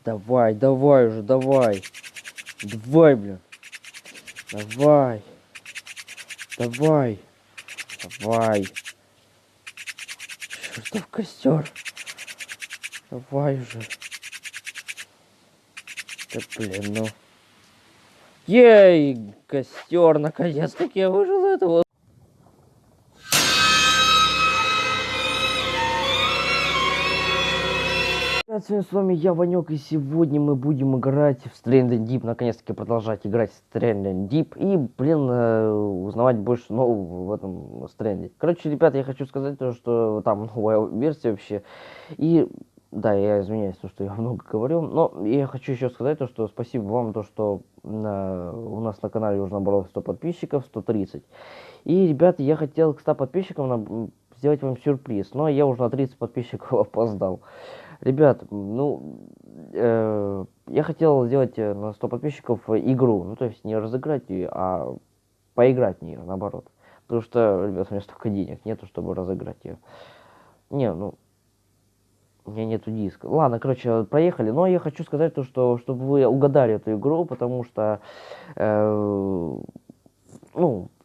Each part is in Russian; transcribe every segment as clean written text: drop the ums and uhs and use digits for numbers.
Давай, давай уже, давай. Давай, блин. Давай. Давай. Давай. Чертов костер. Давай уже. Да блин, ну. Ей, костер, наконец-таки я выжил этого. С вами я, Ванек, и сегодня мы будем играть в Stranded Deep, наконец-таки продолжать играть в Stranded Deep и, блин, узнавать больше нового в этом Stranded. Короче, ребята, я хочу сказать то, что там новая версия вообще, и, да, я извиняюсь, то, что я много говорю, но я хочу еще сказать то, что спасибо вам, то, что у нас на канале уже набралось 100 подписчиков, 130, и, ребята, я хотел к 100 подписчикам сделать вам сюрприз, но я уже на 30 подписчиков опоздал. Ребят, ну, я хотел сделать на 100 подписчиков игру, ну, то есть не разыграть ее, а поиграть в нее, наоборот. Потому что, ребят, у меня столько денег нету, чтобы разыграть ее. Не, ну, у меня нету диска. Ладно, короче, проехали. Но я хочу сказать то, что, чтобы вы угадали эту игру, потому что, ну,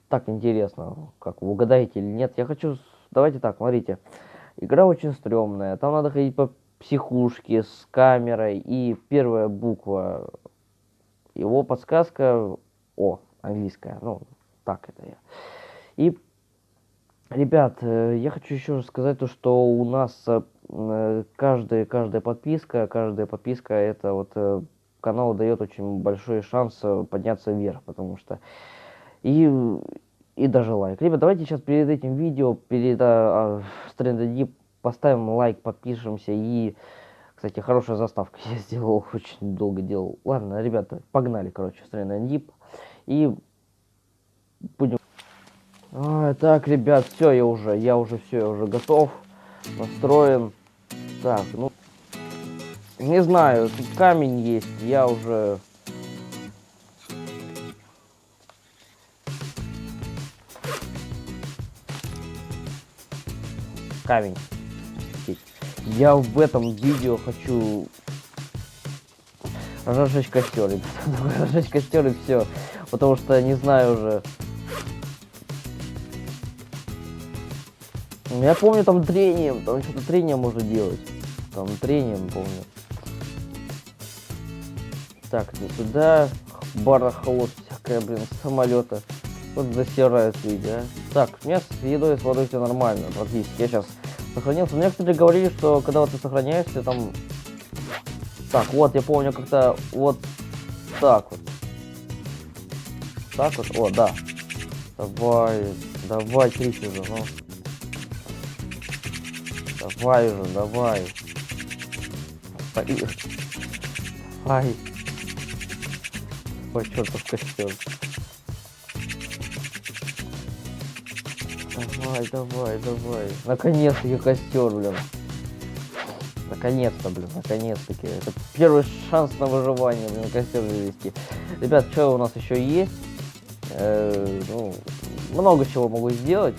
так интересно, как вы угадаете или нет. Я хочу, давайте так, смотрите. Игра очень стрёмная, там надо ходить по психушке с камерой, и первая буква его подсказка О, английская, ну, так это я. И, ребят, я хочу еще сказать то, что у нас каждая подписка это вот каналу дает очень большой шанс подняться вверх, потому что и даже лайк. Ребят, давайте сейчас перед этим видео, перед Stranded Deep, поставим лайк, подпишемся и, кстати, хорошая заставка я сделал, очень долго делал. Ладно, ребята, погнали, короче, Stranded Deep и будем. Так, ребят, все, я уже готов, настроен. Так, ну, не знаю, тут камень есть, я уже. Камень. Я в этом видео хочу разжечь костер, разжечь костер и все, потому что не знаю уже. Я помню там трением, там что-то трение можно делать, там трением помню. Так, не сюда, барахло всякое, блин, самолета. Вот засирают люди, а. Так, у меня с едой, с водой все нормально, практически. Я сейчас сохранился. Некоторые говорили, что когда вот ты сохраняешься, там... Так, вот, я помню, как-то вот так вот. Так вот, о, да. Давай, кричи уже, ну. Давай уже, давай. Ай. Ой, чертов костер. Давай. Наконец-таки костер, блин. Наконец-то, блин, наконец-таки. Это первый шанс на выживание, блин, костер завести. Ребят, что у нас еще есть? Ну, много чего могу сделать.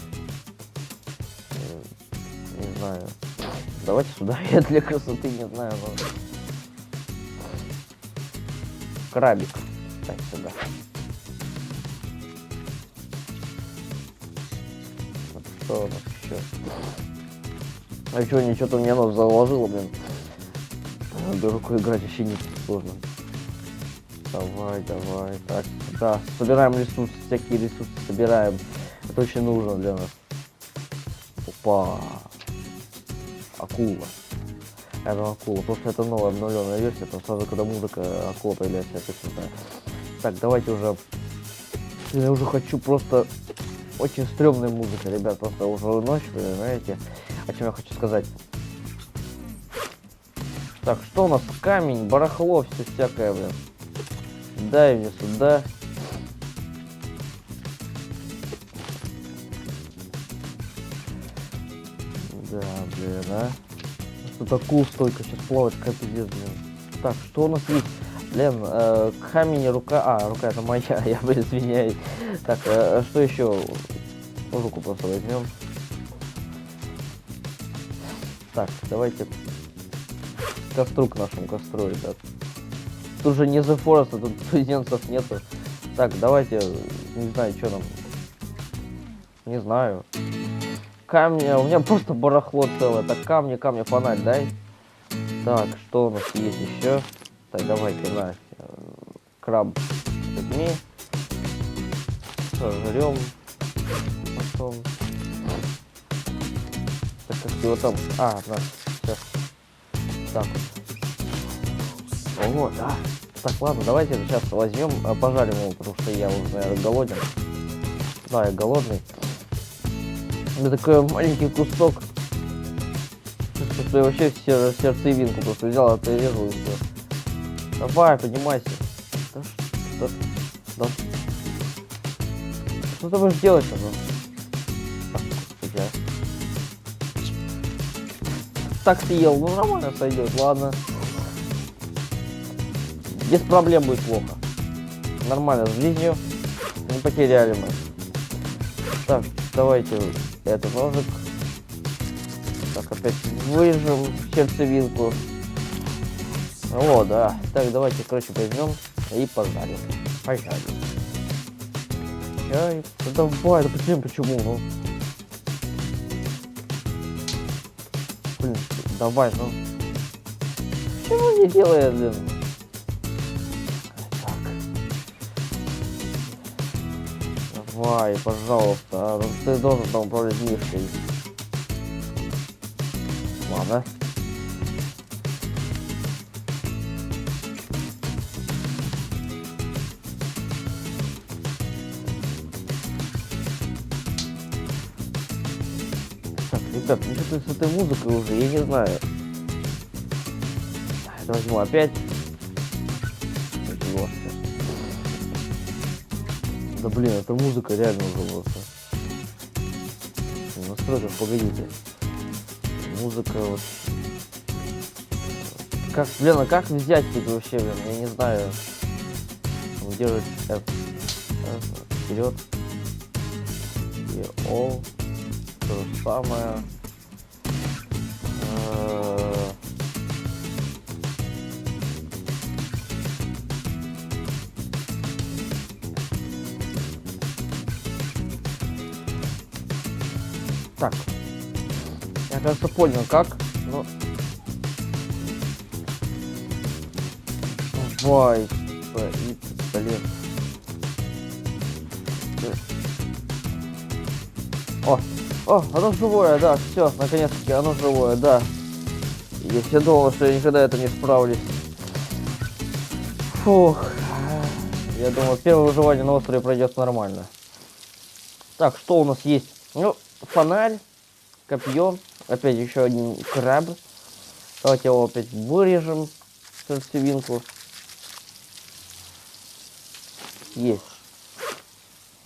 Не знаю. Давайте сюда, я для красоты не знаю, но... Крабик. Так, сюда. Что у нас еще? А что, ничего-то мне нос заложило, блин. Рукой играть вообще не сложно. Давай. Так, да, собираем ресурсы, всякие ресурсы собираем. Это очень нужно для нас. Опа. Акула. Это акула, потому что это новая обновленная версия, там сразу, когда музыка акула появляется, я точно знаю. Так, давайте уже... Я уже хочу просто... Очень стрёмная музыка, ребят, просто уже ночь, вы знаете, о чем я хочу сказать. Так, что у нас? Камень, барахло, все всякое, блин. Дай мне сюда. Да, блин, а. Тут акул столько сейчас плавает, как пиздец, блин. Так, что у нас есть? Блин, камень, рука... рука это моя, я, блин, извиняюсь. Так, что еще? Руку просто возьмем. Так, давайте костру к нашему костру, ребят. Тут же не The Forest, тут туземцев нету. Так, давайте, не знаю, что там. Не знаю. Камни, у меня просто барахло целое. Так, камни, фонарь дай. Так, что у нас есть еще? Так, давайте, на. Краб с людьми. Сожрем. Потом. Так, как его там? А, на, сейчас. Так. Ого, да. Так, ладно, давайте сейчас возьмем, пожарим его, потому что я уже, наверное, голоден. Да, я голодный. Это такой маленький кусок. Что я вообще сердцевинку просто взял, отрезал и все. Давай, поднимайся. Да. Что ты будешь делать-то? Так съел, ну нормально сойдет, ладно. Без проблем будет плохо. Нормально, с жизнью не потеряли мы. Так, давайте этот ножик. Так, опять вырежем сердцевинку. О, да. Так, давайте, короче, возьмем и пожарим. Пожарим. Чай. Да давай, да почему? Ну? Блин, давай, ну. Почему не делает, блин? Так. Давай, пожалуйста. А, ты должен там управлять мишкой. Ладно. Так, ребят, ну что-то с этой музыкой уже, я не знаю. Это возьму опять. Да блин, эта музыка реально уже просто. Настройка, погодите. Музыка вот. Как, блин, а как взять это вообще, блин, я не знаю. Удерживать F. Вперед. И O. То же самое. Так. Я, кажется, понял, как. Ну. Давай. Блин. О, оно живое, да, все, наконец-таки, оно живое, да. Я все думал, что я никогда это не справлюсь. Фух. Я думал, первое выживание на острове пройдет нормально. Так, что у нас есть? Ну, фонарь, копье, опять еще один краб. Давайте его опять вырежем, сердцевинку. Есть.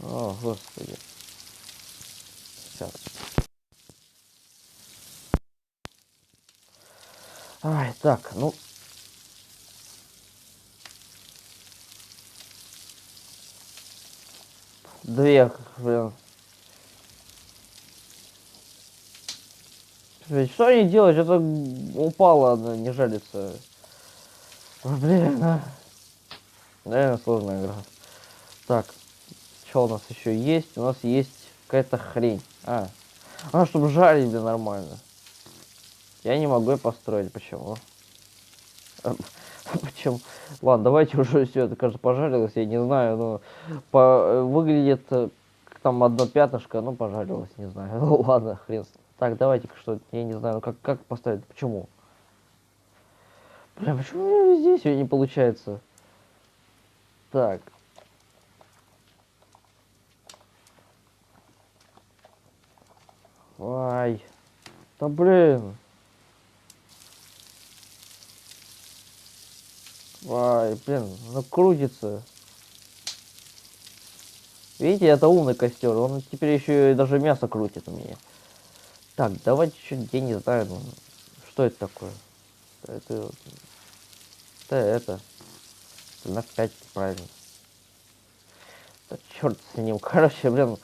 О, господи. Сейчас. Ай, так, ну. Две, блин. Что они делают? Это упало, она не жалится. Блин, а. Наверное, сложная игра. Так, что у нас еще есть? У нас есть какая-то хрень. Чтобы жарить, да, нормально. Я не могу ее построить. Почему? Почему? Ладно, давайте уже все это, кажется, пожарилось. Я не знаю, но выглядит там одно пятнышко, ну пожарилось, не знаю. Ну ладно, хрен. Так, давайте что, я не знаю, как поставить, почему? Бля, почему у меня везде все не получается? Так. Ай. Да блин. Ай, блин, ну крутится. Видите, это умный костер, он теперь еще и даже мясо крутит у меня. Так, давайте что-нибудь, я не знаю, ну, что это такое? Это на 5, правильно. Да, черт с ним, короче, блин.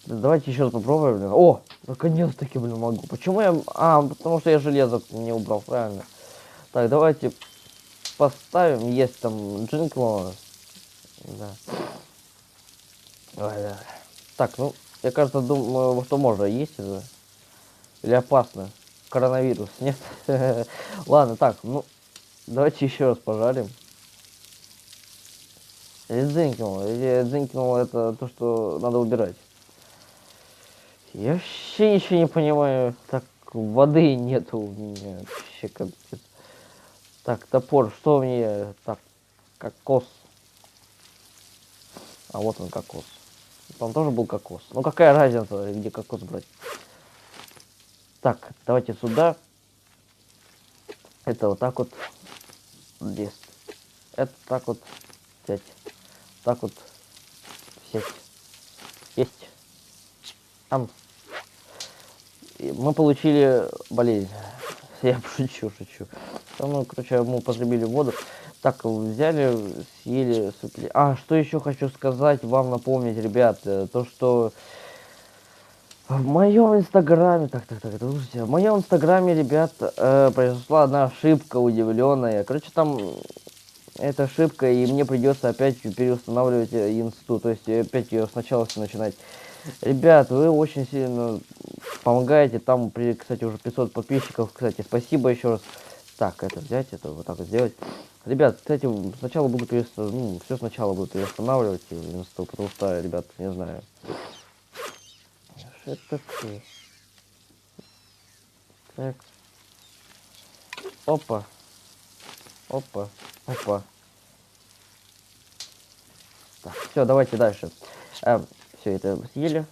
Давайте еще раз попробуем, блин. О, наконец-таки, блин, могу. Почему я... потому что я железо не убрал, правильно. Так, давайте поставим. Есть там Джинкло. Да. Ой, да. Так, ну, я кажется, думаю, что можно есть это. Или опасно. Коронавирус, нет? Ладно, так, ну, давайте еще раз пожарим. Или дзынькнул это то, что надо убирать. Я вообще ничего не понимаю. Так, воды нету у меня. Вообще капец. Так, топор, что мне? Так, кокос. А вот он кокос. Там тоже был кокос. Ну какая разница, где кокос брать? Так, давайте сюда. Это вот так вот. Здесь. Это так вот взять. Так вот взять. Есть. Там. И мы получили болезнь. Я шучу. Ну, короче, мы употребили воду. Так, взяли, съели, супили. А, что еще хочу сказать, вам напомнить, ребят, то, что в моем инстаграме, слушайте, в моем инстаграме, ребят, произошла одна ошибка удивленная. Короче, там эта ошибка, и мне придется опять переустанавливать инсту, то есть опять ее сначала все начинать. Ребят, вы очень сильно помогаете, там, кстати, уже 500 подписчиков, кстати, спасибо еще раз. Так, это взять, это вот так вот сделать. Ребят, кстати, сначала буду все сначала буду переустанавливать инсту, потому что, ребят, не знаю. Что это такое? Так. Опа. Опа. Так, все, давайте дальше. Все это съели.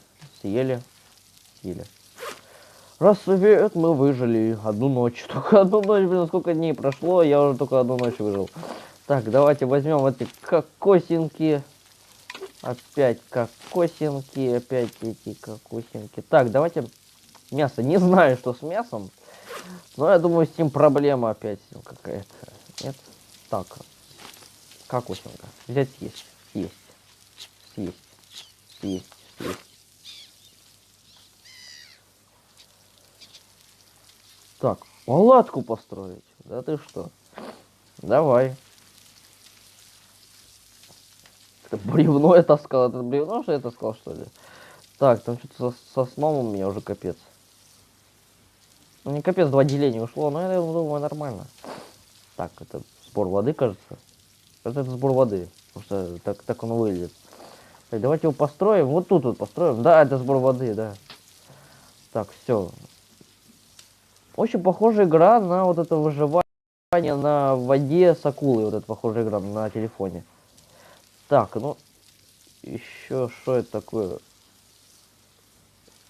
Рассвет, мы выжили одну ночь. Только одну ночь, блин, сколько дней прошло, я уже только одну ночь выжил. Так, давайте возьмем эти кокосинки. Опять эти кокосинки. Так, давайте мясо. Не знаю, что с мясом. Но я думаю, с ним проблема опять какая-то. Нет? Так, кокосинка. Взять съесть. Так, палатку построить. Да ты что? Давай. Это бревно я таскал. Это бревно, что я таскал, что ли? Так, там что-то со сном у меня уже капец. Ну, не капец, 2 деления ушло, но я думаю, нормально. Так, это сбор воды, кажется. Это сбор воды. Потому что так он выглядит. Так, давайте его построим. Вот тут вот построим. Да, это сбор воды, да. Так, все. Очень похожая игра на вот это выживание на воде с акулой. Вот это похожая игра на телефоне. Так, ну, еще что это такое?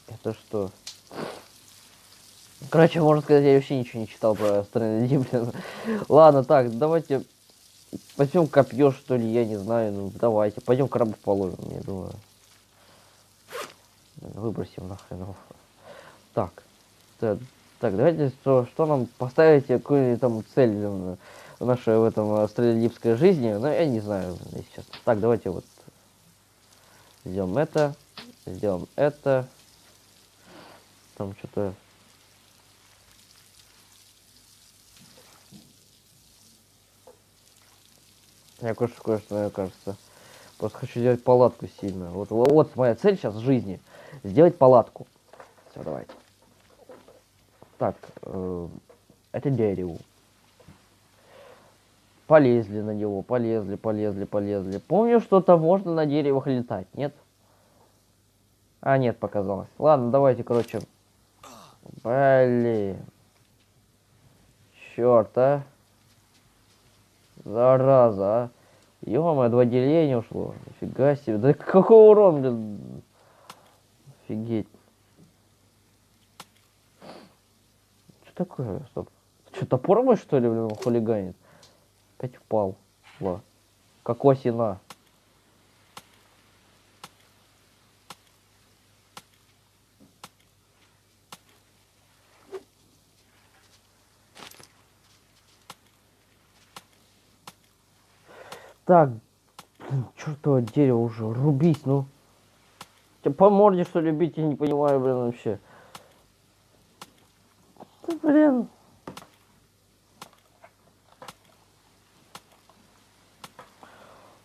Это что? Короче, можно сказать, я вообще ничего не читал про Stranger Things. Ладно, так, давайте возьмем копье, что ли, я не знаю. Ну, давайте. Пойдем крабов половим, я думаю. Выбросим нахрен его. Так, давайте, что нам поставить, какую-нибудь там цель в нашей в этом стрелялипской жизни. Ну, я не знаю, если честно. Так, давайте вот сделаем это. Там что-то... Я кое-что, мне кажется. Просто хочу сделать палатку сильно. Вот моя цель сейчас в жизни. Сделать палатку. Все, давайте. Так, это дерево. Полезли на него, полезли. Помню, что там можно на деревах летать, нет? А, нет, показалось. Ладно, давайте, короче. Блин. Черт, а. Зараза, а. Ё-моё, 2 деления ушло. Нифига себе. Да какой урон, блин. Офигеть. Что такое? Стоп. Что, топор мой, что ли, блин, хулиганит? Опять упал. Ла. Кокосина. Так, блин, чертово дерево уже. Рубись, ну. Тебя по морде, что ли, бить, я не понимаю, блин, вообще. Да, блин.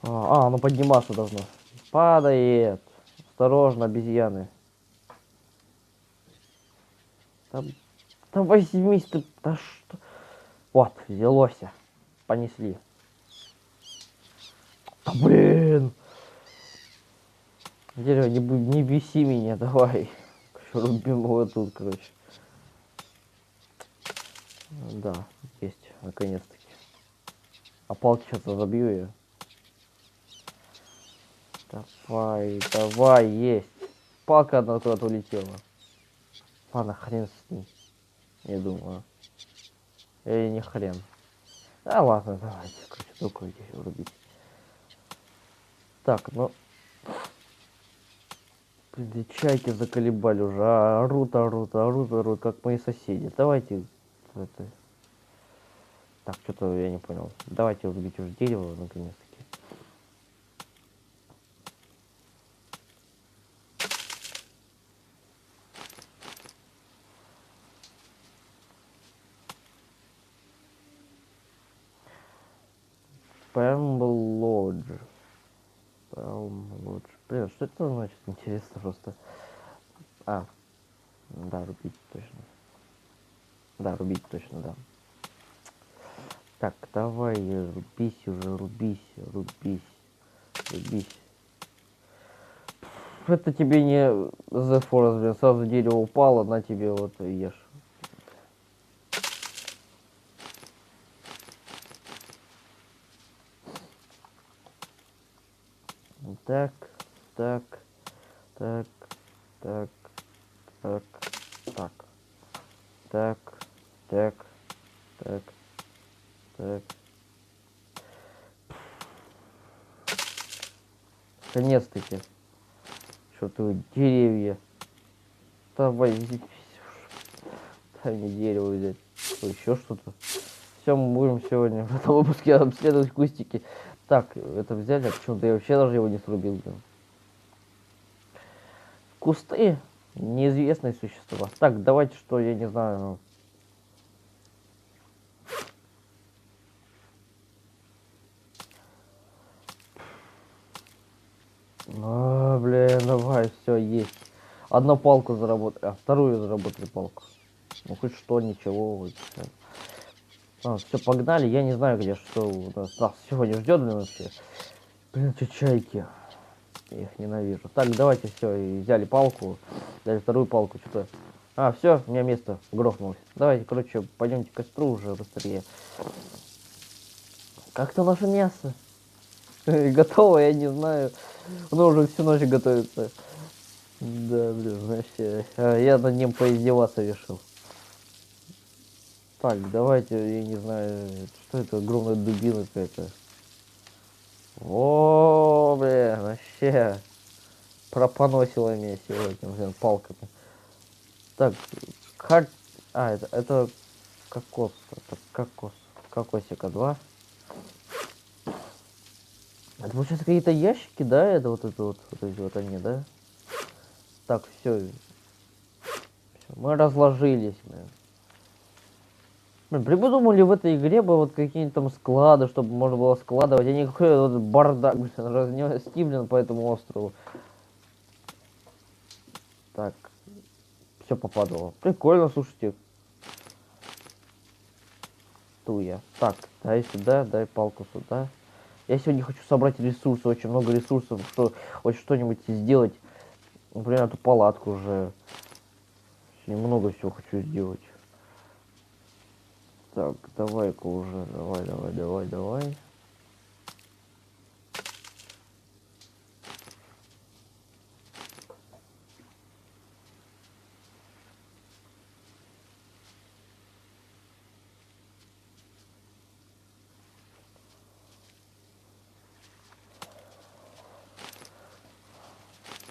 Оно подниматься должно. Падает. Осторожно, обезьяны. Там, там возьмись ты. Да что? Вот, взялось. Понесли. Да блин. Дерево, не беси меня, давай. Рубим его тут, короче. Да, есть, наконец-таки. А палки сейчас разобью ее. Давай, давай, есть. Палка одна куда-то улетела. Ладно, хрен с ним. Я думаю. Или не хрен. А ладно, давайте, короче, только здесь врубить. Так, ну... Блин, чайки заколебали уже. Орут, орут, орут, орут, как мои соседи. Давайте... Это... Так, что-то я не понял. Давайте врубить уже дерево, наконец-таки. Palm Lodge. Palm Lodge. Блин, что это значит? Интересно просто. Да, рубить точно. Да, рубить точно, да. Так, давай, рубись уже, рубись, рубись, рубись. Это тебе не The Forest, блин, сразу дерево упало, на тебе вот ешь. Так, так, так, так, так, так, так, так, так, так. Наконец-таки. Что-то деревья. Давай, дай мне дерево взять. Еще что-то. Все, мы будем сегодня в этом выпуске обследовать кустики. Так, это взяли, а почему-то я вообще даже его не срубил. Блин. Кусты неизвестные существа. Так, давайте, что, я не знаю. Блин, давай, все, есть. Одну палку заработали, вторую заработали палку. Ну, хоть что, ничего. Вот, все, погнали. Я не знаю, где что у нас сегодня ждет, блин, вообще. Блин, что чайки. Я их ненавижу. Так, давайте все, взяли палку, взяли вторую палку, что-то. Все, у меня место грохнулось. Давайте, короче, пойдемте к костру уже быстрее. Как-то наше мясо. Готово, я не знаю. Оно уже всю ночь готовится. Да, блин, вообще. Я над ним поиздеваться решил. Так, давайте, я не знаю, что это, огромная дубина какая-то. О, блин, вообще. Пропоносила меня сегодня, блин, палками. Так, хард... это кокос. Это кокос. Кокосика 2. Это получается какие-то ящики, да? Это вот эти вот они, да? Так, все. Мы разложились, блин. Блин, придумали в этой игре бы вот какие-нибудь там склады, чтобы можно было складывать, а не какой вот бардак, блин, разнести, блин, по этому острову. Так, все попадало. Прикольно, слушайте. Туя. Так, дай сюда, дай палку сюда. Я сегодня хочу собрать ресурсы, очень много ресурсов, что хоть что-нибудь сделать. Например, эту палатку уже. Немного всего хочу сделать. Так, давай-ка уже, давай, давай, давай, давай.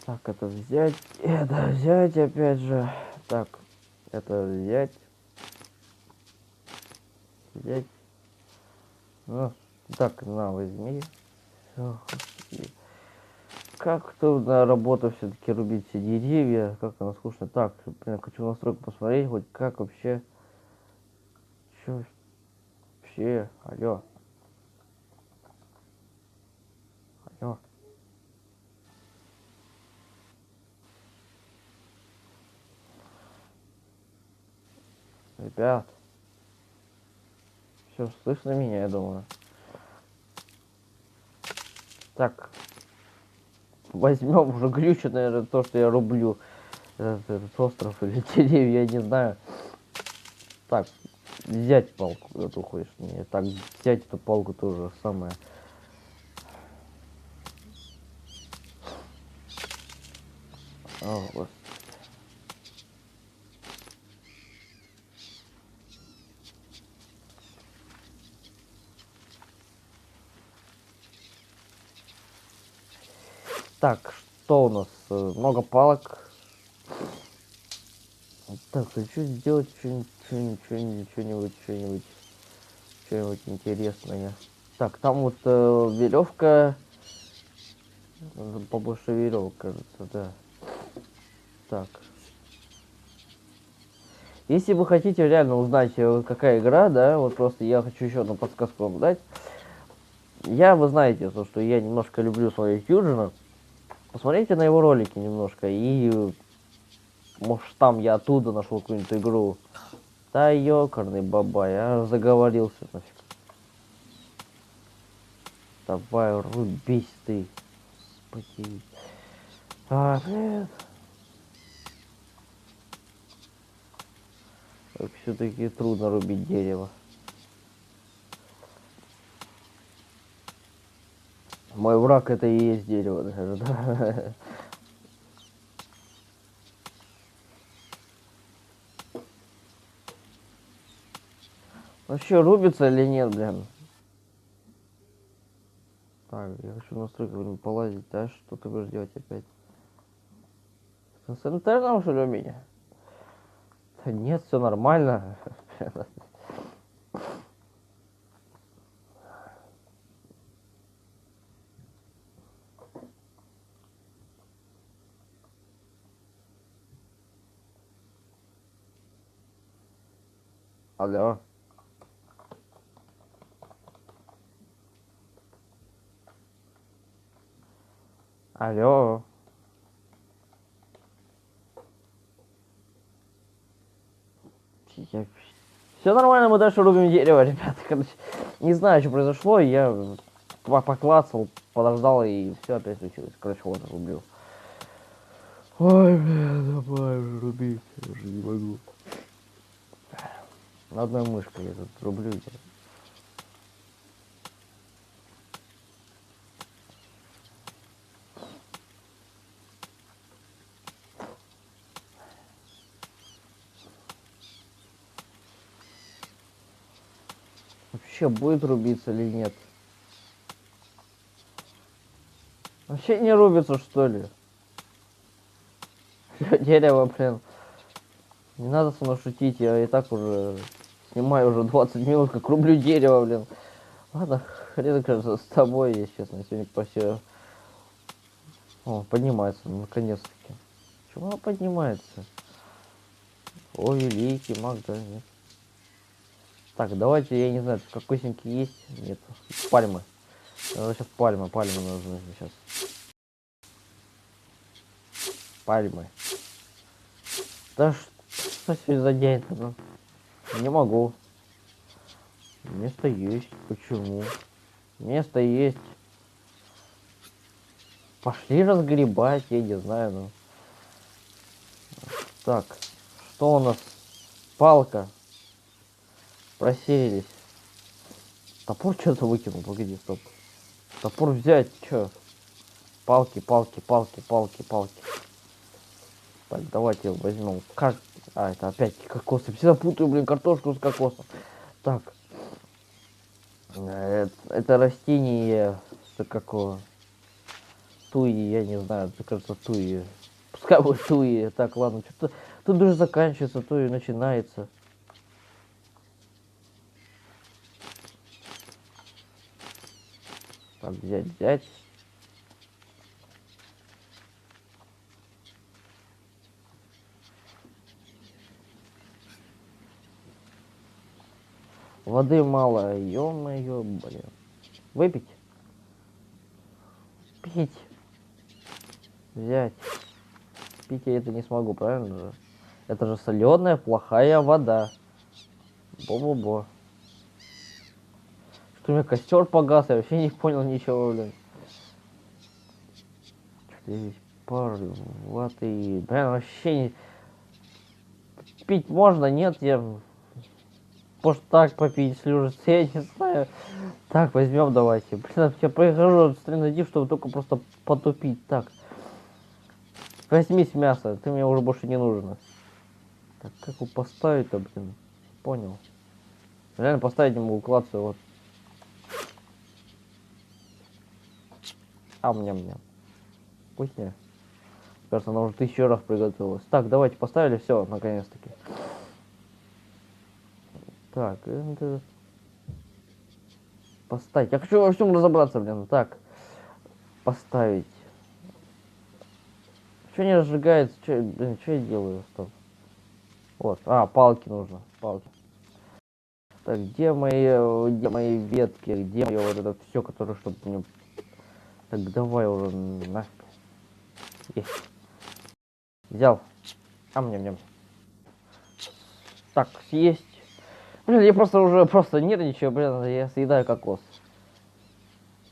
Так, это взять опять же. Так, это взять. Ну, так, на, возьми. Всё, как тут на работу все-таки рубить все деревья, как она скучно. Так, блин, хочу настройку посмотреть, хоть как вообще. Че вообще, алло. Ребят. Все, слышно меня, я думаю. Так. Возьмем уже глючит, наверное, то, что я рублю. Этот остров или деревья, я не знаю. Так, взять палку, куда ты уходишь. Не, так, взять эту палку тоже самое. О, вот. Так, что у нас? Много палок. Так, хочу сделать что-нибудь интересное. Так, там вот веревка. Нужно побольше веревок, кажется, да. Так. Если вы хотите реально узнать, какая игра, да, вот просто я хочу еще одну подсказку вам дать. Вы знаете, то, что я немножко люблю смотреть Юджина. Посмотрите на его ролики немножко, и может там я оттуда нашел какую-нибудь игру. Да ёкарный бабай, я заговорился нафиг. Давай, рубись ты. Господи. Нет. Все-таки трудно рубить дерево. Мой враг это и есть дерево, наверное, да? Вообще рубится или нет, блин? Так, я хочу настройки полазить, да? Что ты будешь делать опять? С интерном, что ли, у меня? Да нет, все нормально. Алло. Алло. Все нормально, мы дальше рубим дерево, ребята. Короче, не знаю, что произошло, я поклацал, подождал, и все опять случилось. Короче, вот рублю. Ой, бля, давай уже рубить, я уже не могу. На одной мышкой я тут рублю. Вообще будет рубиться или нет? Вообще не рубится, что ли? Дерево, блин. Не надо со мной шутить, я и так уже снимаю уже 20 минут, как рублю дерево, блин. Ладно, хрен, кажется, с тобой, если честно, сегодня почти... О, поднимается, наконец-таки. Чего она поднимается? О, великий маг, да, нет. Так, давайте, я не знаю, кокосинки есть? Нет. Пальмы. Надо сейчас пальмы нужны сейчас. Пальмы. Да что сегодня за день? Ну, не могу. Место есть. Почему? Место есть. Пошли разгребать, я не знаю, ну. Так, что у нас? Палка. Просеялись. Топор что-то выкинул, погоди, стоп. Топор взять, чё? Палки. Так, давайте возьмем. Как? А, это опять кокосы. Всегда путаю, блин, картошку с кокосом. Так. Это растение, что какого? Туи, я не знаю, мне кажется, туи. Пускай будет туи. Так, ладно, что-то тут уже заканчивается, туи начинается. Так, взять. Воды мало, ё-моё, блин. Выпить? Пить. Взять. Пить я это не смогу, правильно же? Это же соленая, плохая вода. Бо-бо-бо. Что у меня костер погас, я вообще не понял ничего, блин. Что-то здесь пар, ваты, блин, вообще не... Пить можно, нет, я... Может так попить, слюжится, я не знаю. Так, возьмем давайте. Блин, я прихожу, найди, чтобы только просто потупить. Так. Возьмись мясо, ты мне уже больше не нужно. Так, как его поставить-то, блин? Понял. Реально поставить не могу, клацаю, вот. Ам-ням-ням. Вкуснее. Кажется, она уже 1000 раз приготовилась. Так, давайте поставили, все, наконец-таки. Так, это... Поставить. Я хочу во всем разобраться, блин. Так, поставить. Что не разжигается? Что, блин, что я делаю? Стоп. Вот. А, палки нужно. Палки. Так, где мои ветки? Где мое вот это все, которое, чтобы мне... Так, давай уже нафиг. Есть. Взял. Ам-ням-ням. Так, съесть. Блин, я просто уже нервничаю, блин, я съедаю кокос.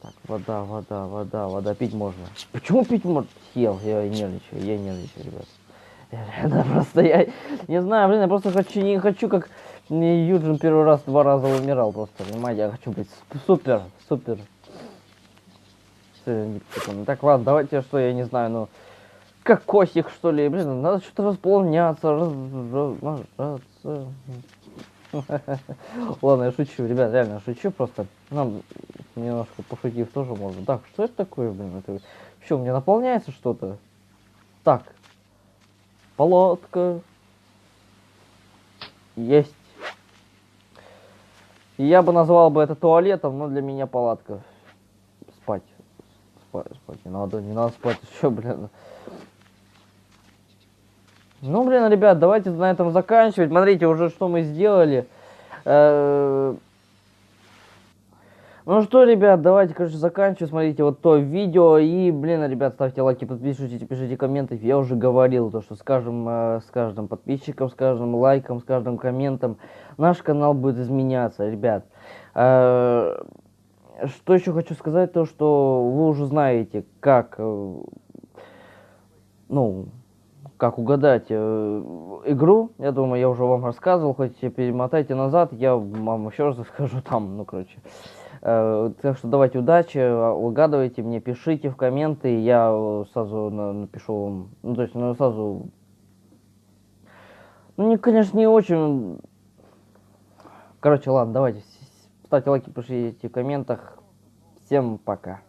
Так, вода, пить можно. Почему пить можно? Съел, я нервничаю, ребят. Да просто я не знаю, блин, я просто не хочу, как Юджин первый раз 2 раза умирал просто, понимаете, я хочу быть супер. Так, ладно, давайте, что, я не знаю, ну, кокосик, что ли, блин, надо что-то располняться, Ладно, я шучу, ребят, реально шучу, просто нам немножко пошутив тоже можно. Так, что это такое, блин, это что, у меня наполняется что-то? Так, палатка. Есть. Я бы назвал бы это туалетом, но для меня палатка. Спать. Спать. Не надо спать. Еще, блин. Ну, блин, ребят, давайте на этом заканчивать. Смотрите, уже что мы сделали. Ну что, ребят, давайте, короче, заканчивать. Смотрите, вот то видео. И, блин, ребят, ставьте лайки, подписывайтесь, пишите комменты. Я уже говорил, то, что с каждым подписчиком, с каждым лайком, с каждым комментом наш канал будет изменяться, ребят. Что еще хочу сказать, то, что вы уже знаете, как, ну, как угадать игру. Я думаю, я уже вам рассказывал, хоть перемотайте назад, я вам еще раз расскажу там, ну, короче. Так что давайте удачи, угадывайте мне, пишите в комменты, я сразу напишу вам, ну, то есть, ну, сразу, ну, не, конечно, не очень, короче, ладно, давайте, ставьте лайки, пишите в комментах, всем пока.